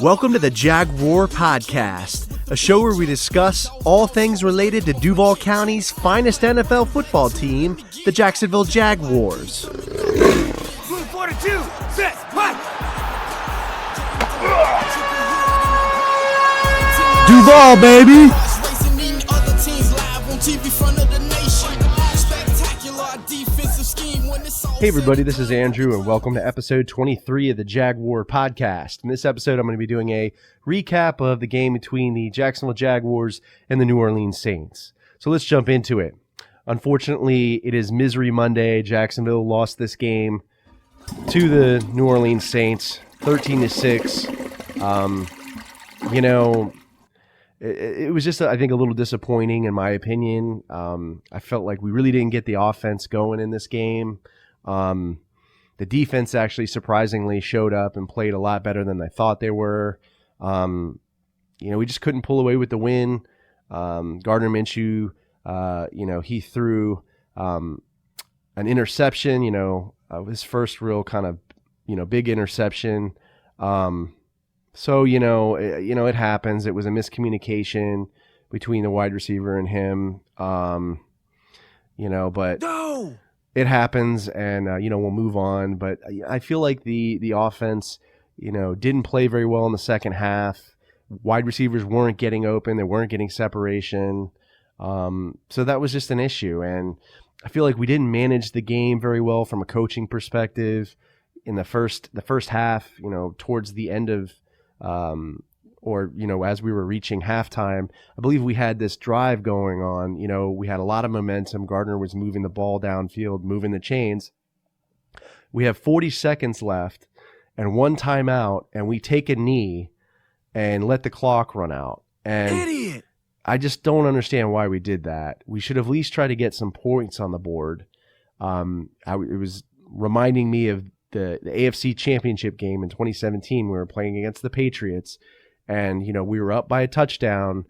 Welcome to the Jaguar Podcast, a show where we discuss all things related to Duval County's finest NFL football team, the Jacksonville Jaguars. Blue 42, set, what? Duval, baby! Hey everybody, this is Andrew and welcome to episode 23 of the Jaguar Podcast. In this episode, I'm going to be doing a recap of the game between the Jacksonville Jaguars and the New Orleans Saints. So let's jump into it. Unfortunately, it is Misery Monday. Jacksonville lost this game to the New Orleans Saints, 13-6. It was just, I think, a little disappointing in my opinion. I felt like we really didn't get the offense going in this game. The defense actually surprisingly showed up and played a lot better than I thought they were. We just couldn't pull away with the win. Gardner Minshew, he threw an interception, his first real kind of, big interception. It happens. It was a miscommunication between the wide receiver and him, but No! it happens and, we'll move on. But I feel like the offense, didn't play very well in the second half. Wide receivers weren't getting open. They weren't getting separation. So that was just an issue. And I feel like we didn't manage the game very well from a coaching perspective in the first half, towards the end of, as we were reaching halftime. I believe we had this drive going on. We had a lot of momentum. Gardner was moving the ball downfield, moving the chains. We have 40 seconds left and one timeout, and we take a knee and let the clock run out. And Idiot! I just don't understand why we did that. We should have at least tried to get some points on the board. It was reminding me of the AFC Championship game in 2017. We were playing against the Patriots, and we were up by a touchdown,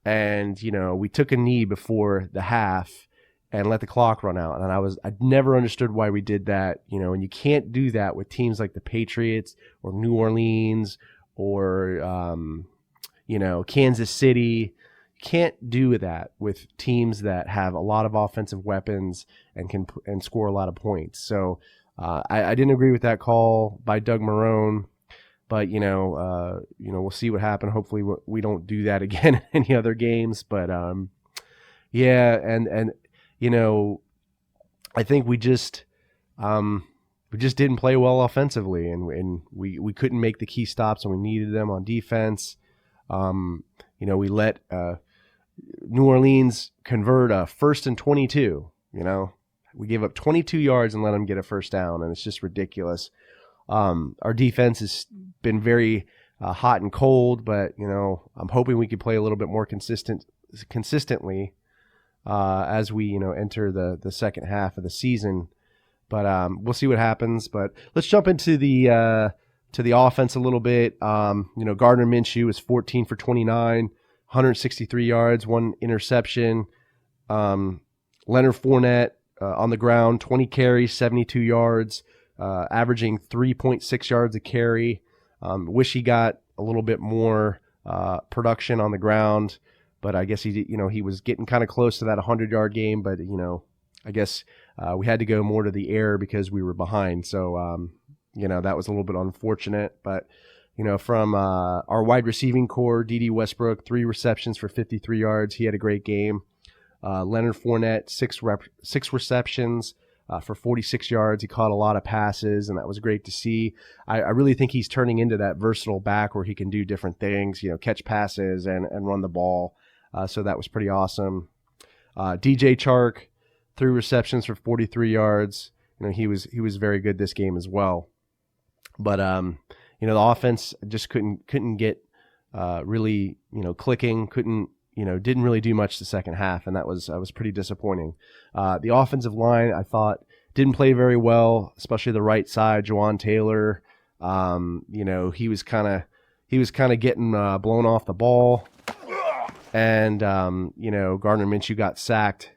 and we took a knee before the half and let the clock run out. And I never understood why we did that. And you can't do that with teams like the Patriots or New Orleans or Kansas City. You can't do that with teams that have a lot of offensive weapons and can score a lot of points. So I didn't agree with that call by Doug Marrone, but we'll see what happened. Hopefully we don't do that again in any other games. But I think we just didn't play well offensively, and we couldn't make the key stops, and we needed them on defense. We let New Orleans convert a 1st and 22. We gave up 22 yards and let them get a first down, and it's just ridiculous. Our defense has been very hot and cold, but I'm hoping we can play a little bit more consistently as we enter the second half of the season. But we'll see what happens. But let's jump into the offense a little bit. Gardner Minshew is 14 for 29, 163 yards, 1 interception. Leonard Fournette on the ground, 20 carries, 72 yards, averaging 3.6 yards a carry. Wish he got a little bit more production on the ground, but I guess he was getting kind of close to that 100-yard game. But I guess we had to go more to the air because we were behind. So that was a little bit unfortunate. But from our wide receiving core, D.D. Westbrook, 3 receptions for 53 yards. He had a great game. Leonard Fournette, 6 receptions for 46 yards. He caught a lot of passes, and that was great to see. I really think he's turning into that versatile back where he can do different things, catch passes and run the ball. So that was pretty awesome. DJ Chark, 3 receptions for 43 yards. He was very good this game as well. But the offense just couldn't get really clicking. Didn't really do much the second half, and that was pretty disappointing. The offensive line, I thought, didn't play very well, especially the right side. Juwan Taylor, he was kind of getting blown off the ball, and Gardner Minshew got sacked,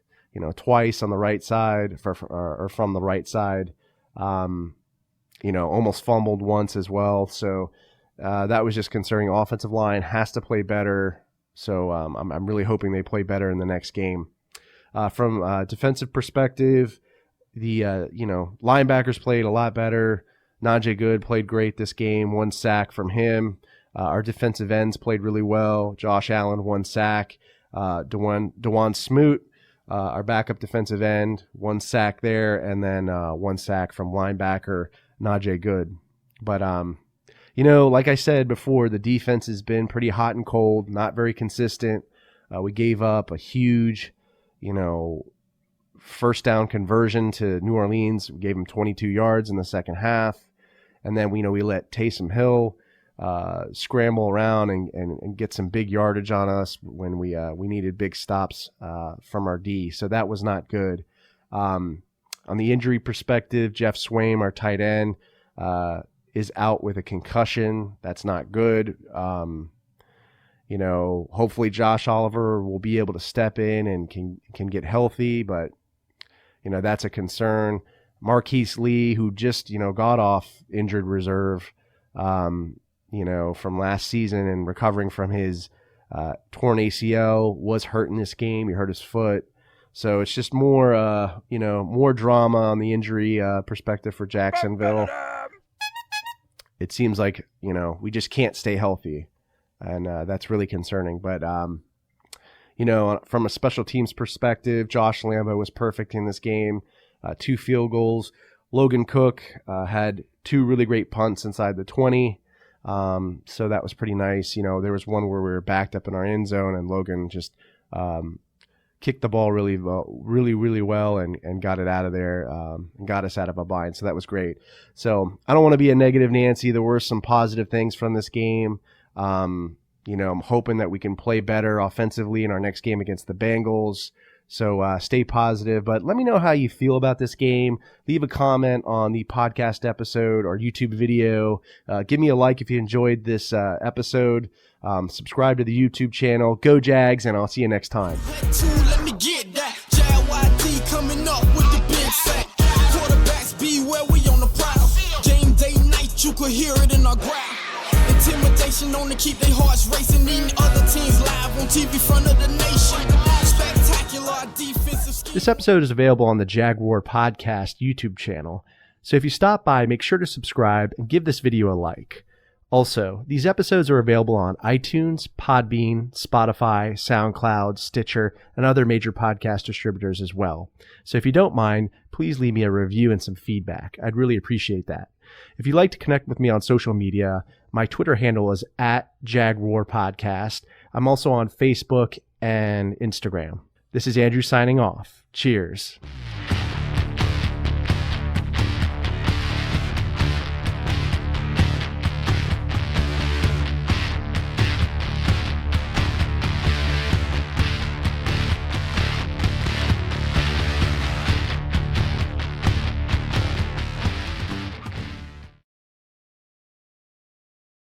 twice on the right side from the right side. Almost fumbled once as well. So That was just concerning. Offensive line has to play better. So I'm really hoping they play better in the next game. From a defensive perspective, the linebackers played a lot better. Najee Good played great this game. 1 sack from him. Our defensive ends played really well. Josh Allen, 1 sack. Dewan Smoot, our backup defensive end, 1 sack there, and then 1 sack from linebacker Najee Good. But like I said before, the defense has been pretty hot and cold, not very consistent. We gave up a huge, first down conversion to New Orleans. We gave them 22 yards in the second half. And then we let Taysom Hill scramble around and get some big yardage on us when we needed big stops from our D. So that was not good. On the injury perspective, Jeff Swaim, our tight end, is out with a concussion. That's not good. Hopefully Josh Oliver will be able to step in and can get healthy, but that's a concern. Marquise Lee, who just got off injured reserve, from last season and recovering from his torn ACL, was hurt in this game. He hurt his foot. So it's just more, more drama on the injury perspective for Jacksonville. It seems like, we just can't stay healthy, and that's really concerning. But, from a special teams perspective, Josh Lambo was perfect in this game. 2 field goals. Logan Cook had 2 really great punts inside the 20. So that was pretty nice. There was one where we were backed up in our end zone, and Logan just kicked the ball really well and got it out of there and got us out of a bind. So that was great. So I don't want to be a negative Nancy. There were some positive things from this game. I'm hoping that we can play better offensively in our next game against the Bengals. So stay positive, but let me know how you feel about this game. Leave a comment on the podcast episode or YouTube video. Give me a like if you enjoyed this episode. Subscribe to the YouTube channel. Go Jags, and I'll see you next time. Let me get that. JYD coming up with the big sack. Quarterbacks beware, we on the prowl. Game day night, you could hear it in our growl. Intimidation on to keep their hearts racing. Eating other teams live on TV front of the nation. Spectacular defensive scheme. This episode is available on the Jaguar Podcast YouTube channel. So if you stop by, make sure to subscribe and give this video a like. Also, these episodes are available on iTunes, Podbean, Spotify, SoundCloud, Stitcher, and other major podcast distributors as well. So if you don't mind, please leave me a review and some feedback. I'd really appreciate that. If you'd like to connect with me on social media, my Twitter handle is @JagWarPodcast. I'm also on Facebook and Instagram. This is Andrew signing off. Cheers.